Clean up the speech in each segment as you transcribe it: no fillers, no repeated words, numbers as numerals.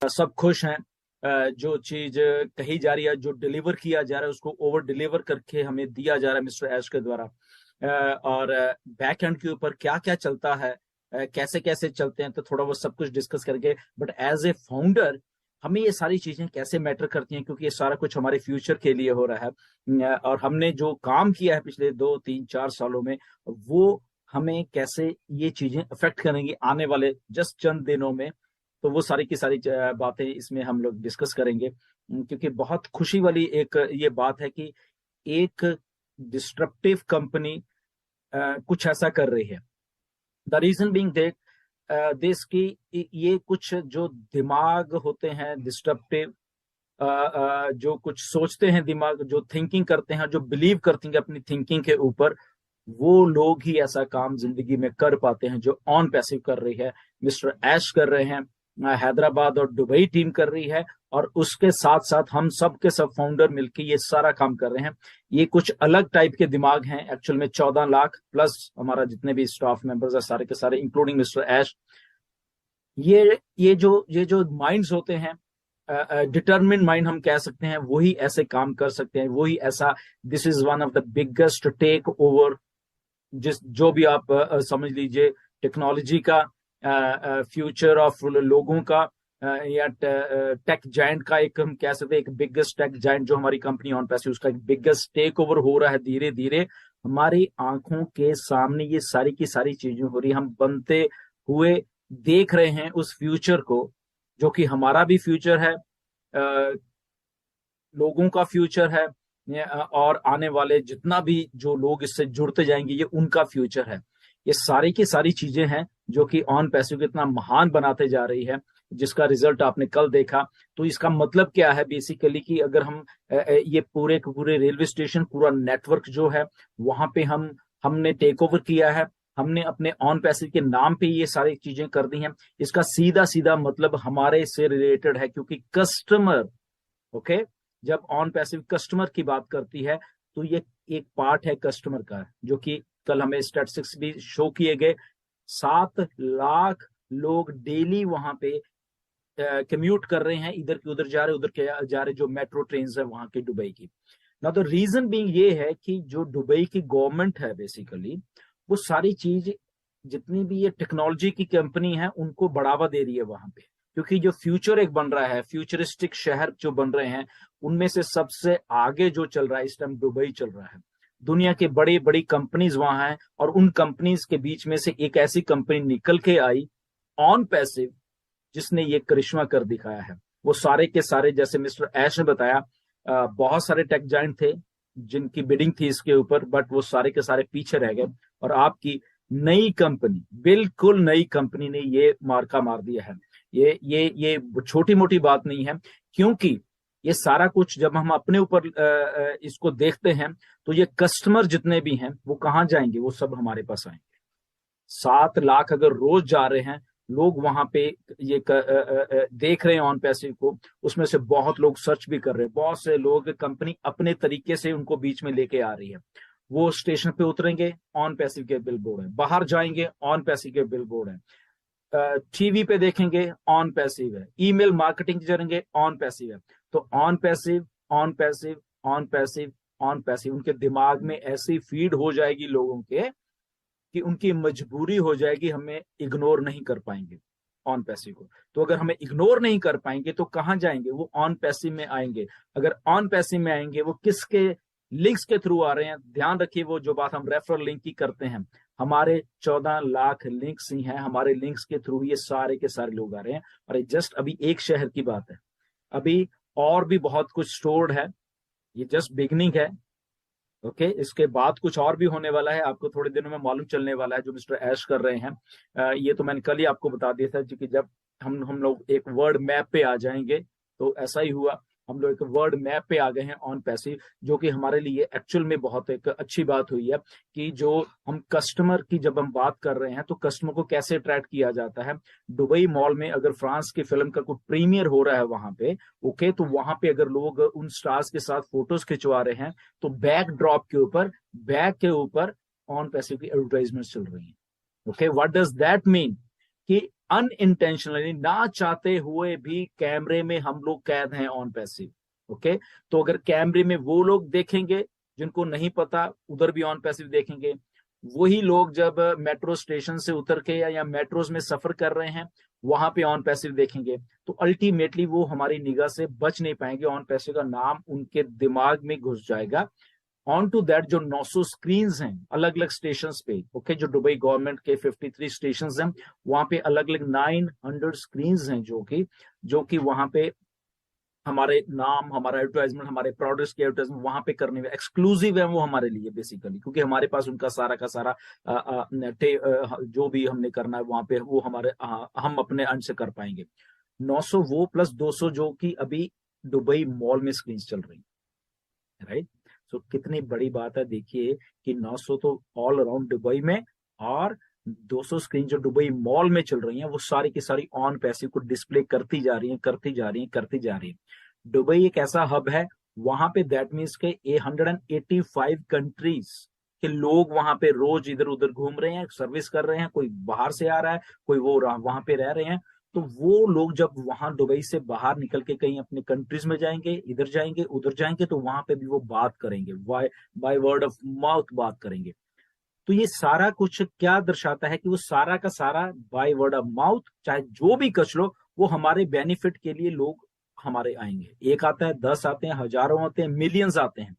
सब खुश हैं। जो चीज कही जा रही है, जो डिलीवर किया जा रहा है, उसको ओवर डिलीवर करके हमें दिया जा रहा है मिस्टर ऐश के द्वारा। और बैक एंड के ऊपर क्या क्या चलता है, कैसे कैसे चलते हैं, तो थोड़ा वो सब कुछ डिस्कस करके। बट एज ए फाउंडर हमें ये सारी चीजें कैसे मैटर करती हैं, क्योंकि ये सारा कुछ हमारे फ्यूचर के लिए हो रहा है। और हमने जो काम किया है पिछले 2 3 4 सालों में, वो हमें कैसे ये चीजें अफेक्ट करेंगी आने वाले जस्ट चंद दिनों में। तो वो सारी की सारी बातें इसमें हम लोग डिस्कस करेंगे। क्योंकि बहुत खुशी वाली एक ये बात है कि एक डिस्ट्रप्टिव कंपनी कुछ ऐसा कर रही है। द रीजन बीइंग दैट देश की ये कुछ जो दिमाग होते हैं डिस्ट्रप्टिव, जो कुछ सोचते हैं, दिमाग जो थिंकिंग करते हैं, जो बिलीव करते हैं अपनी थिंकिंग के ऊपर, वो लोग ही ऐसा काम जिंदगी में कर पाते हैं जो ऑन पैसिव कर रही है। मिस्टर ऐश कर रहे हैं, हैदराबाद और दुबई टीम कर रही है, और उसके साथ साथ हम सब के सब फाउंडर मिलकर ये सारा काम कर रहे हैं। ये कुछ अलग टाइप के दिमाग हैं एक्चुअल में। 14 लाख प्लस हमारा जितने भी स्टाफ मेंबर्स है सारे के सारे, इंक्लूडिंग मिस्टर ऐश। ये जो माइंड्स होते हैं, डिटर्मिन माइंड हम कह सकते हैं, वही ऐसे काम कर सकते हैं, वही ऐसा। This is one of the biggest takeover, जिस जो भी आप समझ लीजिए, टेक्नोलॉजी का फ्यूचर ऑफ लोगों का, या टेक जायंट का, एक हम कह सकते हैं एक बिगेस्ट टेक जायंट जो हमारी कंपनी ऑन पैसिव, उसका एक बिगेस्ट टेक ओवर हो रहा है धीरे धीरे हमारी आंखों के सामने। ये सारी की सारी चीजें हो रही, हम बनते हुए देख रहे हैं उस फ्यूचर को, जो कि हमारा भी फ्यूचर है, लोगों का फ्यूचर है, और आने वाले जितना भी जो लोग इससे जुड़ते जाएंगे ये उनका फ्यूचर है। ये सारी की सारी चीजें हैं जो कि ऑन पैसिव को इतना महान बनाते जा रही है, जिसका रिजल्ट आपने कल देखा। तो इसका मतलब क्या है बेसिकली, कि अगर हम ये पूरे के पूरे रेलवे स्टेशन, पूरा नेटवर्क जो है, वहां पे हमने टेक ओवर किया है, हमने अपने ऑन पैसिव के नाम पे ये सारी चीजें कर दी हैं। इसका सीधा सीधा मतलब हमारे से रिलेटेड है, क्योंकि कस्टमर, ओके, जब ऑन पैसिव कस्टमर की बात करती है, तो ये एक पार्ट है कस्टमर का, जो कि कल हमें स्टैटिस्टिक्स भी शो किए गए। 7 लाख लोग डेली वहां पे कम्यूट कर रहे हैं, इधर के उधर जा रहे, उधर के जा रहे, जो मेट्रो ट्रेन है वहां की दुबई की। ना तो रीजन बीइंग ये है कि जो दुबई की गवर्नमेंट है बेसिकली, वो सारी चीज जितनी भी ये टेक्नोलॉजी की कंपनी है उनको बढ़ावा दे रही है वहां पे। क्योंकि जो फ्यूचर एक बन रहा है, फ्यूचरिस्टिक शहर जो बन रहे हैं, उनमें से सबसे आगे जो चल रहा है इस टाइम दुबई चल रहा है। दुनिया के बड़ी बड़ी कंपनीज वहां हैं, और उन कंपनीज के बीच में से एक ऐसी कंपनी निकल के आई, ऑन पैसिव, जिसने ये करिश्मा कर दिखाया है। वो सारे के सारे, जैसे मिस्टर ऐश ने बताया, बहुत सारे टेक जायंट थे जिनकी बिडिंग थी इसके ऊपर, बट वो सारे के सारे पीछे रह गए, और आपकी नई कंपनी, बिल्कुल नई कंपनी ने ये मार्का मार दिया है। ये छोटी मोटी बात नहीं है, क्योंकि ये सारा कुछ जब हम अपने ऊपर इसको देखते हैं, तो ये कस्टमर जितने भी हैं वो कहाँ जाएंगे, वो सब हमारे पास आएंगे। 7 लाख अगर रोज जा रहे हैं लोग वहां पे, ये देख रहे हैं ऑन पैसिव को, उसमें से बहुत लोग सर्च भी कर रहे हैं, बहुत से लोग, कंपनी अपने तरीके से उनको बीच में लेके आ रही है। वो स्टेशन पे उतरेंगे, ऑन पैसिव के बिल बोर्ड है, बाहर जाएंगे, ऑन पैसिव के बिल बोर्ड है, टीवी पे देखेंगे, ऑन पैसिव है, ईमेल मार्केटिंग करेंगे, ऑन पैसिव है। तो on passive, on passive, on passive, on passive, उनके दिमाग में ऐसी फीड हो जाएगी लोगों के, कि उनकी मजबूरी हो जाएगी, हमें इग्नोर नहीं कर पाएंगे ऑन पैसिव को। तो अगर हमें इग्नोर नहीं कर पाएंगे तो कहां जाएंगे, वो ऑन पैसिव में आएंगे। अगर ऑन पैसिव में आएंगे, वो किसके लिंक्स के थ्रू आ रहे हैं, ध्यान रखिए, वो जो बात हम रेफरल लिंक की करते हैं, हमारे 14 लाख लिंक्स ही हैं, हमारे लिंक्स के थ्रू ये सारे के सारे लोग आ रहे हैं। और जस्ट अभी एक शहर की बात है, अभी और भी बहुत कुछ स्टोर्ड है, ये जस्ट बिगनिंग है। ओके, इसके बाद कुछ और भी होने वाला है, आपको थोड़े दिनों में मालूम चलने वाला है, जो मिस्टर ऐश कर रहे हैं। ये तो मैंने कल ही आपको बता दिया था कि जब हम लोग एक वर्ड मैप पे आ जाएंगे, तो ऐसा ही हुआ, हम लोग एक वर्ड मैप पे आ गए हैं ऑन पैसिव, जो कि हमारे लिए एक्चुअल में बहुत एक अच्छी बात हुई है। कि जो हम कस्टमर की जब हम बात कर रहे हैं, तो कस्टमर को कैसे अट्रैक्ट किया जाता है। दुबई मॉल में अगर फ्रांस की फिल्म का कोई प्रीमियर हो रहा है वहां पे, ओके, तो वहां पे अगर लोग उन स्टार्स के साथ फोटोज खिंचवा रहे हैं, तो बैक ड्रॉप के ऊपर, बैक के ऊपर ऑन पैसिव की एडवर्टाइजमेंट चल रही है। Okay, what does that mean, कि अनइंटेंशनली, ना चाहते हुए भी कैमरे में हम लोग कैद हैं ऑन पैसिव। ओके, तो अगर कैमरे में वो लोग देखेंगे जिनको नहीं पता, उधर भी ऑन पैसिव देखेंगे। वही लोग जब मेट्रो स्टेशन से उतर के या मेट्रोज में सफर कर रहे हैं, वहां पे ऑन पैसिव देखेंगे, तो अल्टीमेटली वो हमारी निगाह से बच नहीं पाएंगे, ऑन पैसिव का नाम उनके दिमाग में घुस जाएगा। ऑन टू दैट जो 900 स्क्रीन हैं अलग अलग स्टेशन पे, ओके, जो दुबई गवर्नमेंट के 53 स्टेशन हैं, वहां पे अलग अलग 900 स्क्रीन हैं जो कि वहां पे हमारे नाम, हमारा एडवर्टाइजमेंट, हमारे प्रोडक्ट्स की एडवर्टाइजमेंट वहां पे करने में एक्सक्लूसिव है वो हमारे लिए बेसिकली, क्योंकि हमारे पास उनका सारा का सारा जो भी हमने करना है वहां पे वो हमारे हम अपने अंश से कर पाएंगे। 900 वो प्लस 200 जो कि अभी दुबई मॉल में स्क्रीन चल रही है, राइट। सो कितनी बड़ी बात है, देखिए कि 900 तो ऑल अराउंड दुबई में, और 200 स्क्रीन जो दुबई मॉल में चल रही हैं वो सारी की सारी ऑन पैसिव को डिस्प्ले करती जा रही हैं, करती जा रही हैं, करती जा रही हैं। दुबई एक ऐसा हब है, वहां पे दैट मीन्स के 185 कंट्रीज के लोग वहां पे रोज इधर उधर घूम रहे हैं, सर्विस कर रहे हैं, कोई बाहर से आ रहा है, कोई वो वहां पे रह रहे हैं। तो वो लोग जब वहां दुबई से बाहर निकल के कहीं अपने कंट्रीज में जाएंगे, इधर जाएंगे उधर जाएंगे, तो वहां पे भी वो बात करेंगे, बाय वर्ड ऑफ माउथ बात करेंगे। तो ये सारा कुछ क्या दर्शाता है कि वो सारा का सारा बाय वर्ड ऑफ माउथ, चाहे जो भी कच लो, वो हमारे बेनिफिट के लिए लोग हमारे आएंगे। एक आता है, 10 आते हैं, हजारों आते हैं, मिलियंस आते हैं।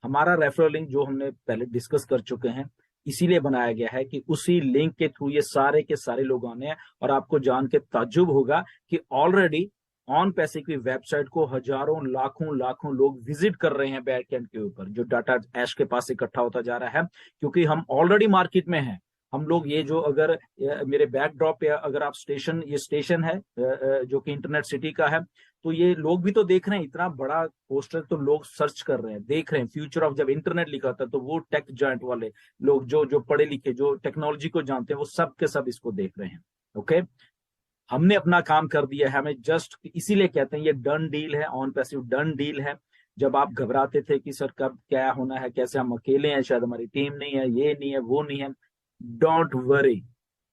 हमारा रेफरल लिंक जो हमने पहले डिस्कस कर चुके हैं, इसीलिए बनाया गया है कि उसी लिंक के थ्रू ये सारे के सारे लोग आने हैं। और आपको जान के ताज्जुब होगा कि ऑलरेडी ऑन पैसे की वेबसाइट को हजारों लाखों लाखों लोग विजिट कर रहे हैं बैकएंड के ऊपर, जो डाटा ऐश के पास इकट्ठा होता जा रहा है, क्योंकि हम ऑलरेडी मार्केट में हैं। हम लोग ये जो अगर मेरे बैकड्रॉप पे अगर आप स्टेशन, ये स्टेशन है जो कि इंटरनेट सिटी का है, तो ये लोग भी तो देख रहे हैं, इतना बड़ा पोस्टर, तो लोग सर्च कर रहे हैं, देख रहे हैं। फ्यूचर ऑफ जब इंटरनेट लिखा था, तो वो टेक जॉइंट वाले लोग जो जो पढ़े लिखे, जो टेक्नोलॉजी को जानते हैं, वो सब के सब इसको देख रहे हैं। ओके, हमने अपना काम कर दिया है, हमें जस्ट इसीलिए कहते हैं ये डन डील है, ऑन पैसिव डन डील है। जब आप घबराते थे कि सर कब क्या होना है, कैसे, हम अकेले हैं, शायद हमारी टीम नहीं है, ये नहीं है, वो नहीं है, डोंट वरी।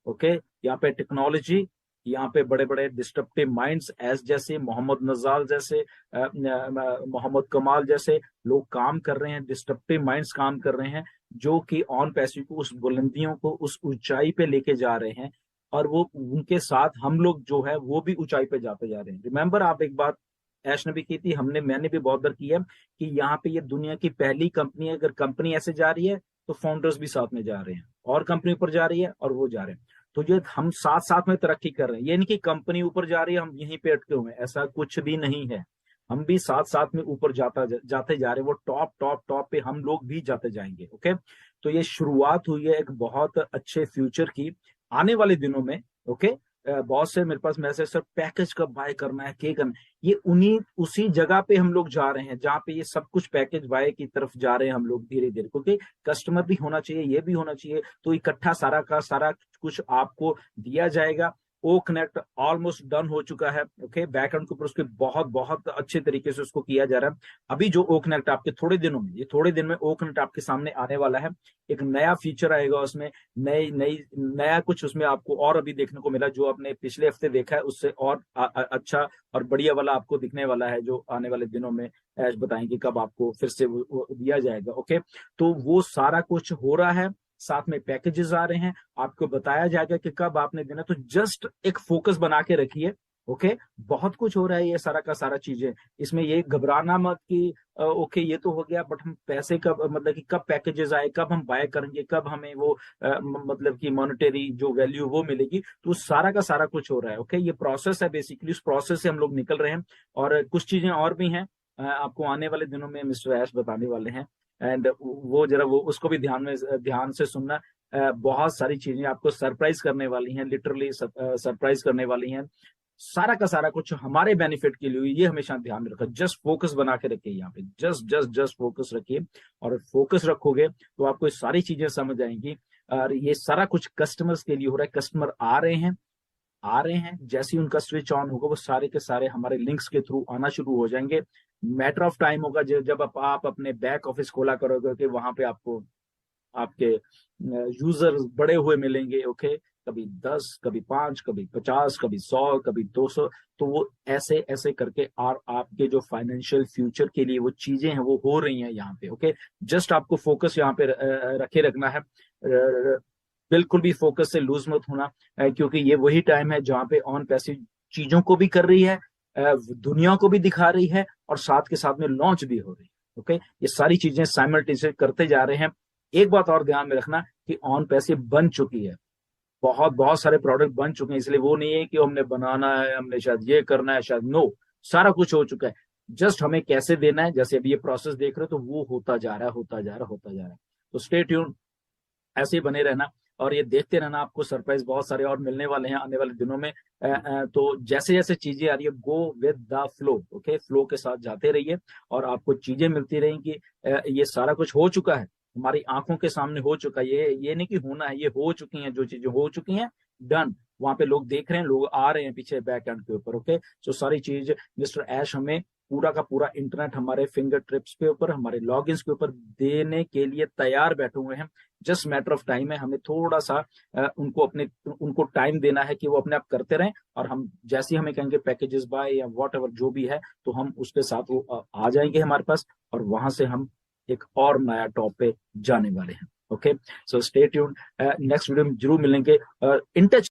ओके, यहाँ पे टेक्नोलॉजी, यहाँ पे बड़े बड़े डिस्ट्रप्टिव माइंड्स एस जैसे मोहम्मद नजाल जैसे मोहम्मद कमाल जैसे लोग काम कर रहे हैं, डिस्ट्रप्टिव माइंड्स काम कर रहे हैं, जो कि ऑन पैसिव को उस बुलंदियों को, उस ऊंचाई पे लेके जा रहे हैं। और वो उनके साथ हम लोग जो है वो भी ऊंचाई पे जाते जा रहे हैं। रिमेंबर, आप एक बात ऐश ने भी की थी, मैंने भी बहुत बार की है, कि यहाँ पे ये दुनिया की पहली कंपनी है। अगर कंपनी ऐसे जा रही है तो फाउंडर्स भी साथ में जा रहे हैं, और कंपनी ऊपर जा रही है और वो जा रहे हैं। तो ये हम साथ साथ में तरक्की कर रहे हैं, ये नहीं कि कंपनी ऊपर जा रही है हम यहीं पे अटके हुए हैं, ऐसा कुछ भी नहीं है। हम भी साथ साथ में ऊपर जाते जा रहे हैं, वो टॉप टॉप टॉप पे हम लोग भी जाते जाएंगे। ओके, तो ये शुरुआत हुई है एक बहुत अच्छे फ्यूचर की आने वाले दिनों में। ओके, बहुत से मेरे पास मैसेज, सर पैकेज कब बाय करना है, क्या करना है, ये उसी जगह पे हम लोग जा रहे हैं जहाँ पे ये सब कुछ पैकेज बाय की तरफ जा रहे हैं हम लोग धीरे धीरे, क्योंकि कस्टमर भी होना चाहिए, ये भी होना चाहिए, तो इकट्ठा सारा का सारा कुछ आपको दिया जाएगा। ओ कनेक्ट ऑलमोस्ट डन हो चुका है। ओके, बैकएंड के ऊपर उसके बहुत बहुत अच्छे तरीके से उसको किया जा रहा है। अभी जो ओ कनेक्ट आपके थोड़े दिनों में, ये थोड़े दिन में ओ कनेक्ट आपके सामने आने वाला है। एक नया फीचर आएगा उसमें, नई नई नया कुछ उसमें आपको और अभी देखने को मिला, जो आपने पिछले हफ्ते देखा है उससे और अच्छा और बढ़िया वाला आपको दिखने वाला है, जो आने वाले दिनों में ऐश बताएंगे कब आपको फिर से वो दिया जाएगा। ओके, तो वो सारा कुछ हो रहा है, साथ में पैकेजेस आ रहे हैं, आपको बताया जाएगा कि कब आपने देना। तो जस्ट एक फोकस बना के रखिए। ओके, बहुत कुछ हो रहा है, ये सारा का सारा चीजें, इसमें ये घबराना मत कि ओके ये तो हो गया, बट हम पैसे कब, मतलब कि कब पैकेजेस आए, कब हम बाय करेंगे, कब हमें वो मतलब कि मॉनेटरी जो वैल्यू वो मिलेगी, तो सारा का सारा कुछ हो रहा है। ओके, ये प्रोसेस है बेसिकली, उस प्रोसेस से हम लोग निकल रहे हैं। और कुछ चीजें और भी हैं, आपको आने वाले दिनों में मिस्टर ऐश बताने वाले हैं, एंड वो जरा वो उसको भी ध्यान से सुनना। बहुत सारी चीजें आपको सरप्राइज करने वाली हैं, लिटरली सरप्राइज करने वाली हैं। सारा का सारा कुछ हमारे बेनिफिट के लिए, ये हमेशा ध्यान में रखा। जस्ट फोकस बना के रखिए यहाँ पे, जस्ट जस्ट जस्ट फोकस रखिए, और फोकस रखोगे तो आपको ये सारी चीजें समझ आएंगी। और ये सारा कुछ कस्टमर्स के लिए हो रहा है। कस्टमर आ रहे हैं, जैसे ही उनका स्विच ऑन होगा वो सारे के सारे हमारे लिंक्स के थ्रू आना शुरू हो जाएंगे। मैटर ऑफ टाइम होगा जब आप अपने बैक ऑफिस खोला करोगे कि वहां पे आपको आपके यूजर बड़े हुए मिलेंगे। ओके, कभी 10, कभी 5, कभी 50, कभी 100, कभी 200। तो वो ऐसे ऐसे करके और आपके जो फाइनेंशियल फ्यूचर के लिए वो चीजें हैं वो हो रही हैं यहाँ पे। ओके, जस्ट आपको फोकस यहाँ पे रखे रखना है। बिल्कुल भी फोकस से लूज मत होना, क्योंकि ये वही टाइम है जहाँ पे ऑन पैसिव चीजों को भी कर रही है, दुनिया को भी दिखा रही है, और साथ के साथ में लॉन्च भी हो रही है। ओके, ये सारी चीजें साइमल्टेनियसली करते जा रहे हैं। एक बात और ध्यान में रखना कि ऑन पैसिव बन चुकी है, बहुत बहुत सारे प्रोडक्ट बन चुके हैं, इसलिए वो नहीं है कि हमने बनाना है, हमने शायद ये करना है, शायद नो, सारा कुछ हो चुका है। जस्ट हमें कैसे देना है, जैसे अभी ये प्रोसेस देख रहे हो, तो वो होता जा रहा है, होता जा रहा है, होता जा रहा है। तो स्टे ट्यून, ऐसे ही बने रहना और ये देखते रहना, आपको सरप्राइज बहुत सारे और मिलने वाले हैं आने वाले दिनों में। तो जैसे जैसे चीजें आ रही है, go with the flow. Okay, flow के साथ जाते रहिए और आपको चीजें मिलती रहेंगी। ये सारा कुछ हो चुका है, हमारी आंखों के सामने हो चुका है। ये नहीं कि होना है, ये हो चुकी हैं, जो चीजें हो चुकी हैं, डन। वहां पे लोग देख रहे हैं, लोग आ रहे हैं पीछे बैक एंड के ऊपर। ओके, सो सारी चीज मिस्टर ऐश हमें पूरा का पूरा इंटरनेट हमारे फिंगर टिप्स के ऊपर, हमारे लॉग के ऊपर देने के लिए तैयार बैठे हुए हैं। जस्ट मैटर ऑफ टाइम है, हमें थोड़ा सा उनको टाइम देना है कि वो अपने आप करते रहें, और हम जैसे ही हमें कहेंगे पैकेजेस बाय या वॉट एवर जो भी है, तो हम उसके साथ वो आ जाएंगे हमारे पास, और वहां से हम एक और नया टॉप पे जाने वाले हैं। Okay, so stay tuned, next video में जरूर मिलेंगे। In touch